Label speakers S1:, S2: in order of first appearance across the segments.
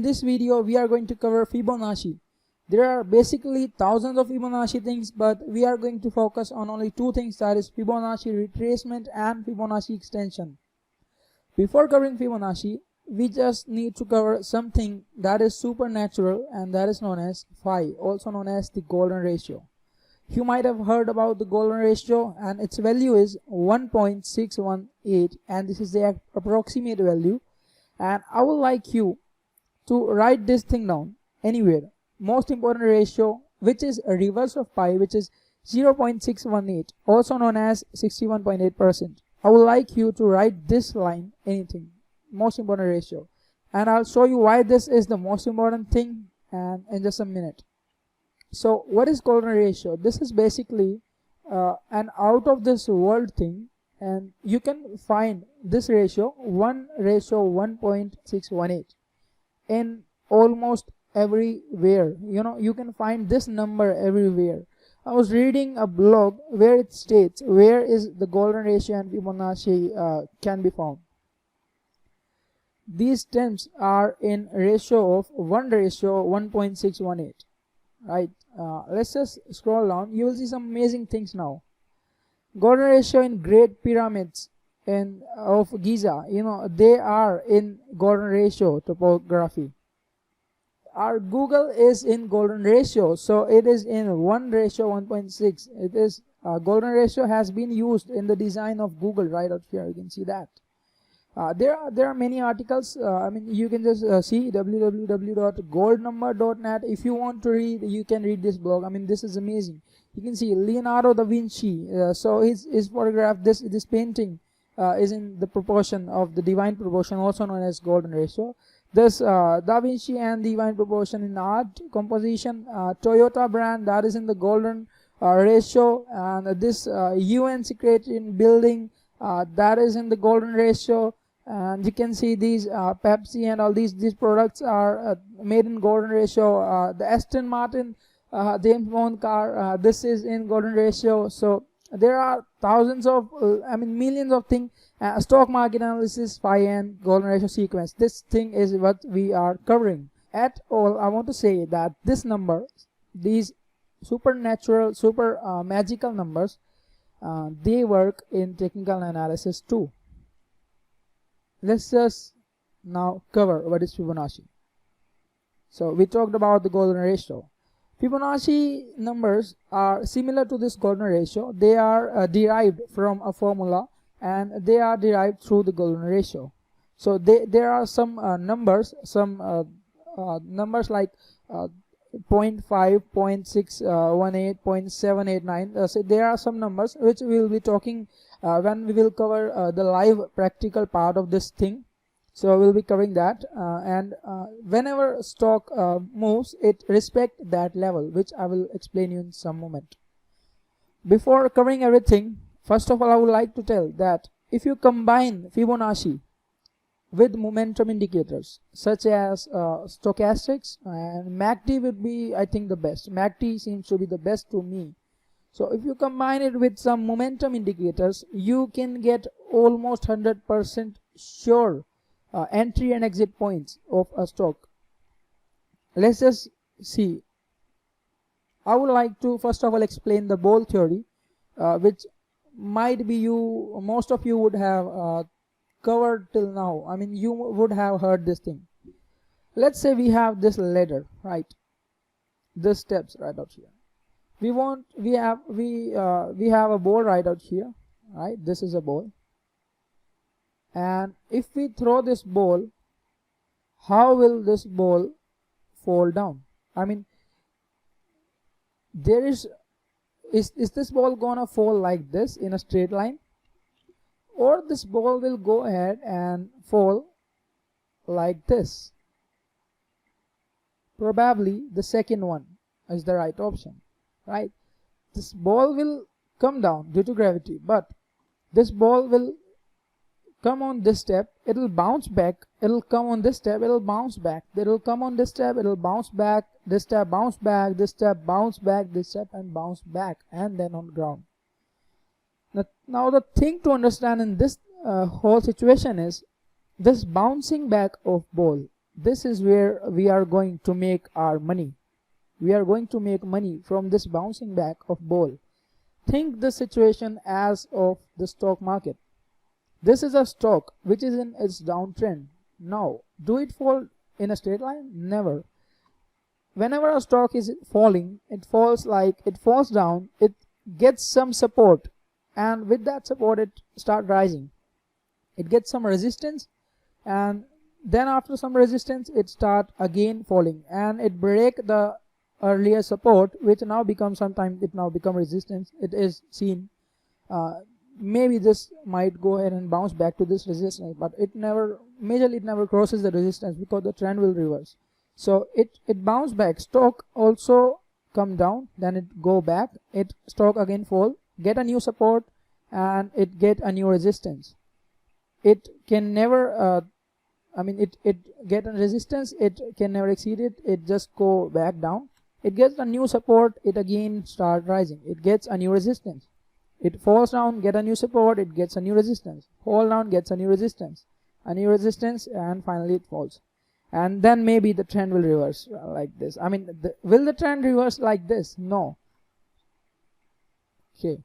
S1: this video we are going to cover Fibonacci. There are basically thousands of Fibonacci things, but we are going to focus on only two things, that is Fibonacci retracement and Fibonacci extension. Before covering Fibonacci, we just need to cover something that is supernatural, and that is known as phi, also known as the golden ratio. You might have heard about the golden ratio, and its value is 1.618, and this is the approximate value. And I would like you to write this thing down anywhere. Most important ratio, which is a reverse of pi, which is 0.618, also known as 61.8%. I would like you to write this line, anything, most important ratio, and I'll show you why this is the most important thing and in just a minute. So what is golden ratio? This is basically an out of this world thing, and you can find this ratio 1:1.618 in almost everywhere. You can find this number everywhere. I was reading a blog where it states where is the golden ratio and Fibonacci can be found. These terms are in ratio of 1:1.618, right? Let's just scroll down. You will see some amazing things now. Golden ratio in Great Pyramids of Giza, they are in golden ratio topography. Our Google is in golden ratio, so it is in 1:1.6. It is golden ratio has been used in the design of Google right out here. You can see that. There are many articles. You can just see www.goldnumber.net. If you want to read, you can read this blog. This is amazing. You can see Leonardo da Vinci. So his photograph, this painting is in the proportion of the divine proportion, also known as golden ratio. This Da Vinci and divine proportion in art composition. Toyota brand, that is in the golden ratio, and this UN secretary in building, that is in the golden ratio. And you can see these Pepsi and all these products are made in golden ratio. The Aston Martin James Bond car, this is in golden ratio. So there are thousands of millions of things. Stock market analysis, phi and golden ratio sequence. This thing is what we are covering. At all, I want to say that this number, these supernatural, magical numbers, they work in technical analysis too. Let's just now cover what is Fibonacci. So we talked about the golden ratio. Fibonacci numbers are similar to this golden ratio. They are derived from a formula, and they are derived through the golden ratio. So there are some numbers like 0.5, 0.618, 0.789. So there are some numbers which we will be talking when we will cover the live practical part of this thing. So we'll be covering that, and whenever stock moves, it respects that level, which I will explain you in some moment. Before covering everything, first of all, I would like to tell that if you combine Fibonacci with momentum indicators such as stochastics, and MACD would be, I think, the best. MACD seems to be the best to me. So if you combine it with some momentum indicators, you can get almost 100% sure entry and exit points of a stock. Let's just see. I would like to first of all explain the ball theory, which might be most of you would have covered till now. You would have heard this thing. Let's say we have this ladder, right? This steps right out here. We have a ball right out here, right? This is a ball, and if we throw this ball, how will this ball fall down? Is this ball gonna fall like this in a straight line, or this ball will go ahead and fall like this? Probably the second one is the right option, right? This ball will come down due to gravity, but this ball will come on this step, it will bounce back, it will come on this step, it will bounce back, it will come on this step, it will bounce back, this step bounce back, this step bounce back, this step and bounce back, and then on ground. Now the thing to understand in this whole situation is this bouncing back of ball this is where we are going to make our money. We are going to make money from this bouncing back of ball. Think the situation as of the stock market. This is a stock which is in its downtrend. Now, do it fall in a straight line? Never. Whenever a stock is falling, it falls down, it gets some support, and with that support it starts rising. It gets some resistance, and then after some resistance it start again falling, and it break the earlier support, which now becomes resistance. It is seen maybe this might go ahead and bounce back to this resistance, but it never crosses the resistance because the trend will reverse. So it bounce back. Stock also come down, then it go back, it stock again fall, get a new support, and it get a new resistance. It can never it get a resistance, it can never exceed it, it just go back down. It gets a new support, it again start rising, it gets a new resistance. It falls down, get a new support, it gets a new resistance, fall down, gets a new resistance, and finally it falls. And then maybe the trend will reverse like this. Will the trend reverse like this? No. Okay.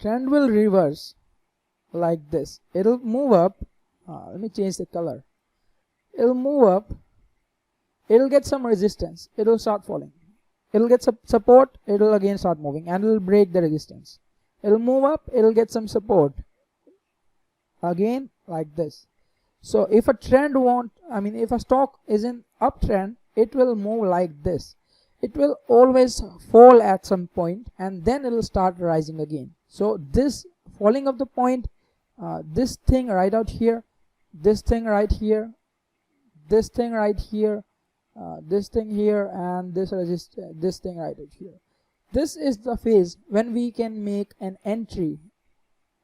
S1: Trend will reverse like this. It'll move up. Let me change the color. It'll move up. It'll get some resistance. It'll start falling. It'll get some support. It'll again start moving, and it'll break the resistance. It'll move up. It'll get some support. Again like this. So if a if a stock is in uptrend, it will move like this. It will always fall at some point, and then it will start rising again. So this falling of the point, this thing right out here, this thing right here, this thing right here, this thing here, and this thing right out here. This is the phase when we can make an entry,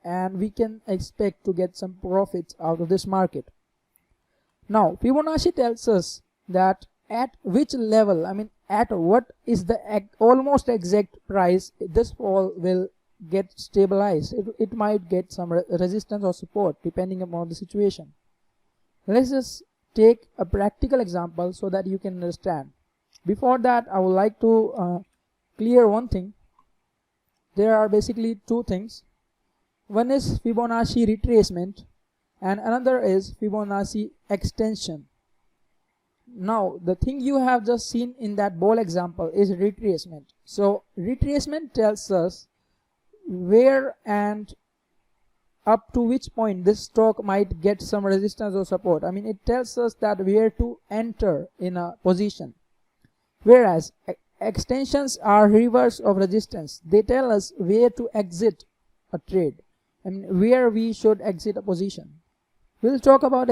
S1: and we can expect to get some profits out of this market. Now Fibonacci tells us that at which level, at what is the almost exact price this fall will get stabilized. It might get some resistance or support depending upon the situation. Let's just take a practical example so that you can understand. Before that, I would like to clear one thing. There are basically two things. One is Fibonacci retracement, and another is Fibonacci extension. Now the thing you have just seen in that ball example is retracement. So retracement tells us where and up to which point this stock might get some resistance or support. It tells us that where to enter in a position, whereas extensions are reverse of resistance. They tell us where to exit a trade, where we should exit a position. We'll talk about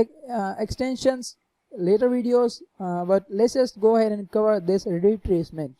S1: extensions later videos, but let's just go ahead and cover this retracement.